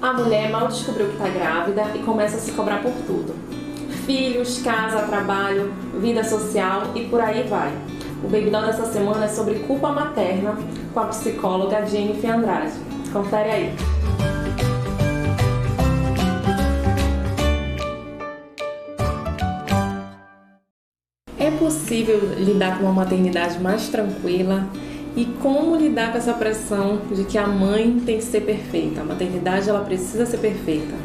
A mulher mal descobriu que está grávida e começa a se cobrar por tudo. Filhos, casa, trabalho, vida social e por aí vai. O Baby Doll dessa semana é sobre culpa materna com a psicóloga Jennifer Andrade. Confere aí. É possível lidar com uma maternidade mais tranquila? E como lidar com essa pressão de que a mãe tem que ser perfeita? A maternidade, ela precisa ser perfeita.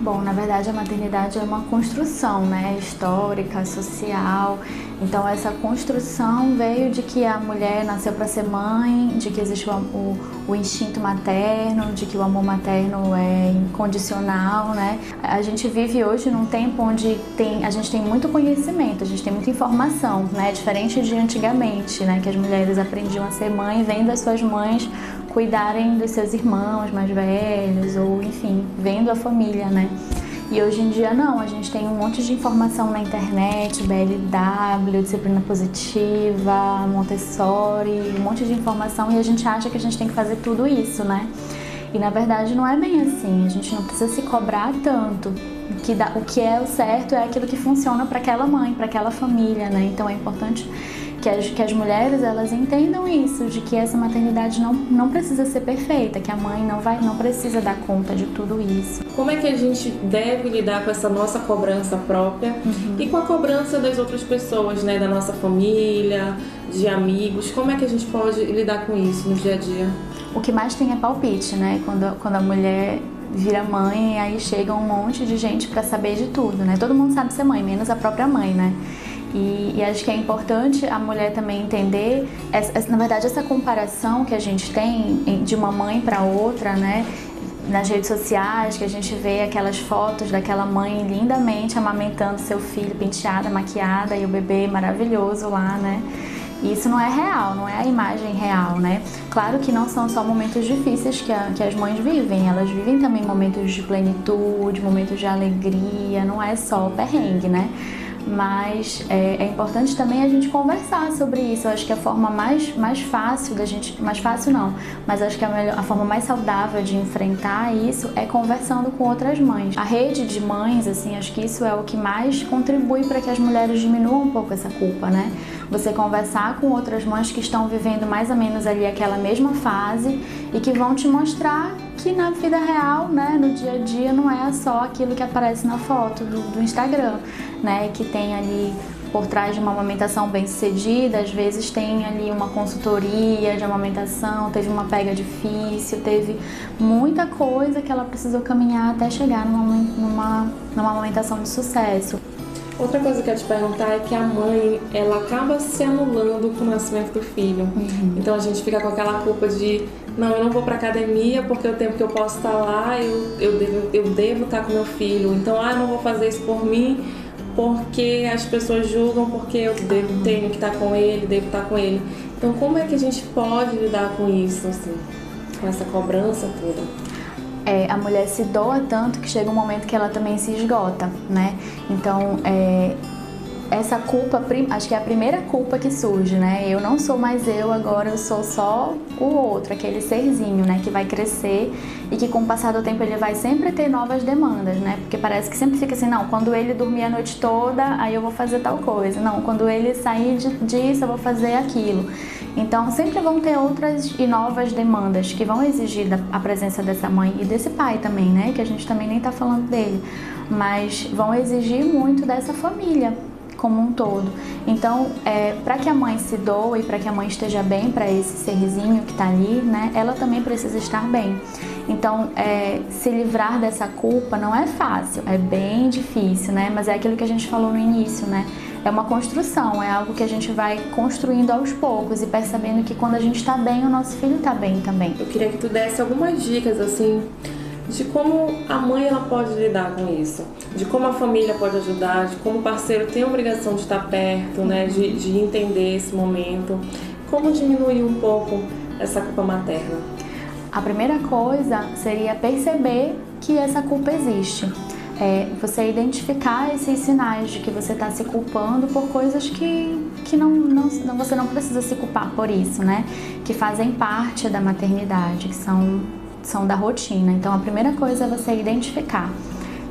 Bom, na verdade a maternidade é uma construção, né, histórica, social. Então essa construção veio de que a mulher nasceu para ser mãe, de que existe o instinto materno, de que o amor materno é incondicional, né? A gente vive hoje num tempo onde a gente tem muito conhecimento, a gente tem muita informação, né? Diferente de antigamente, né, que as mulheres aprendiam a ser mãe vendo as suas mães cuidarem dos seus irmãos mais velhos ou, enfim, vendo a família, né? E hoje em dia não, a gente tem um monte de informação na internet, BLW, disciplina positiva, Montessori, um monte de informação e a gente acha que a gente tem que fazer tudo isso, né? E na verdade não é bem assim, a gente não precisa se cobrar tanto. O que é o certo é aquilo que funciona para aquela mãe, para aquela família, né? Então é importante que as mulheres elas entendam isso, de que essa maternidade não precisa ser perfeita, que a mãe não precisa dar conta de tudo isso. Como é que a gente deve lidar com essa nossa cobrança própria e com a cobrança das outras pessoas, né, da nossa família, de amigos? Como é que a gente pode lidar com isso no dia a dia? O que mais tem é palpite, né? Quando a mulher vira mãe, aí chega um monte de gente para saber de tudo, né? Todo mundo sabe ser mãe, menos a própria mãe, né? E acho que é importante a mulher também entender, na verdade, essa comparação que a gente tem de uma mãe para outra, né? Nas redes sociais, que a gente vê aquelas fotos daquela mãe lindamente amamentando seu filho, penteada, maquiada e o bebê maravilhoso lá, né? E isso não é real, não é a imagem real, né? Claro que não são só momentos difíceis que as mães vivem, elas vivem também momentos de plenitude, momentos de alegria, não é só o perrengue, né? Mas é importante também a gente conversar sobre isso. Eu acho que a forma mais fácil da gente, mais fácil não, mas acho que a forma mais saudável de enfrentar isso é conversando com outras mães. A rede de mães, assim, acho que isso é o que mais contribui para que as mulheres diminuam um pouco essa culpa, né? Você conversar com outras mães que estão vivendo mais ou menos ali aquela mesma fase e que vão te mostrar que na vida real, né, no dia a dia, não é só aquilo que aparece na foto do Instagram, né, que tem ali por trás de uma amamentação bem-sucedida, às vezes tem ali uma consultoria de amamentação, teve uma pega difícil, teve muita coisa que ela precisou caminhar até chegar numa amamentação de sucesso. Outra coisa que eu quero te perguntar é que a mãe, ela acaba se anulando com o nascimento do filho. Então a gente fica com aquela culpa de não, eu não vou pra academia porque o tempo que eu posso estar lá, eu devo estar com meu filho. Então, eu não vou fazer isso por mim porque as pessoas julgam, porque eu tenho que estar com ele, devo estar com ele. Então, como é que a gente pode lidar com isso, assim, com essa cobrança toda? A mulher se doa tanto que chega um momento que ela também se esgota, né? Então, essa culpa, acho que é a primeira culpa que surge, né? Eu não sou mais eu, agora eu sou só o outro, aquele serzinho, né? Que vai crescer e que com o passar do tempo ele vai sempre ter novas demandas, né? Porque parece que sempre fica assim, não, quando ele dormir a noite toda, aí eu vou fazer tal coisa. Não, quando ele sair disso, eu vou fazer aquilo. Então, sempre vão ter outras e novas demandas que vão exigir a presença dessa mãe e desse pai também, né? Que a gente também nem tá falando dele. Mas vão exigir muito dessa família como um todo. Então, para que a mãe se doe e para que a mãe esteja bem para esse serzinho que tá ali, né? Ela também precisa estar bem. Então, se livrar dessa culpa não é fácil, é bem difícil, né? Mas é aquilo que a gente falou no início, né? É uma construção, é algo que a gente vai construindo aos poucos e percebendo que quando a gente está bem, o nosso filho está bem também. Eu queria que tu desse algumas dicas, assim, de como a mãe ela pode lidar com isso, de como a família pode ajudar, de como o parceiro tem a obrigação de estar perto, né, de entender esse momento, como diminuir um pouco essa culpa materna. A primeira coisa seria perceber que essa culpa existe. Você identificar esses sinais de que você está se culpando por coisas que você não precisa se culpar por isso, né? Que fazem parte da maternidade, que são são da rotina. Então a primeira coisa é você identificar,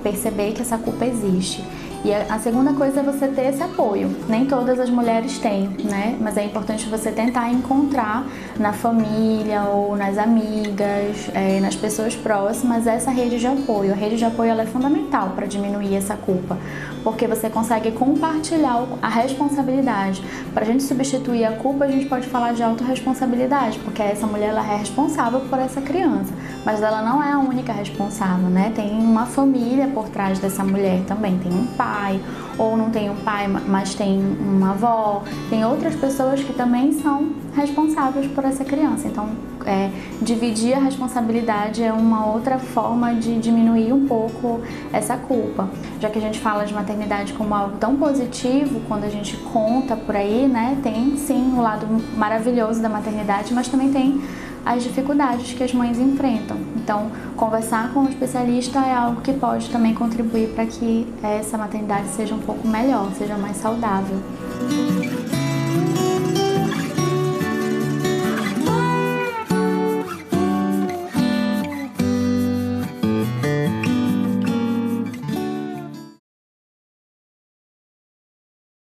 perceber que essa culpa existe. E a segunda coisa é você ter esse apoio. Nem todas as mulheres têm, né? Mas é importante você tentar encontrar na família ou nas amigas, nas pessoas próximas, essa rede de apoio. A rede de apoio ela é fundamental para diminuir essa culpa, porque você consegue compartilhar a responsabilidade. Para a gente substituir a culpa, a gente pode falar de autorresponsabilidade, porque essa mulher ela é responsável por essa criança, mas ela não é a única responsável, né? Tem uma família por trás dessa mulher também, tem um pai, ou não tem um pai, mas tem uma avó, tem outras pessoas que também são responsáveis por essa criança. Então, dividir a responsabilidade é uma outra forma de diminuir um pouco essa culpa. Já que a gente fala de maternidade como algo tão positivo, quando a gente conta por aí, né, tem sim o lado maravilhoso da maternidade, mas também tem as dificuldades que as mães enfrentam. Então, conversar com um especialista é algo que pode também contribuir para que essa maternidade seja um pouco melhor, seja mais saudável.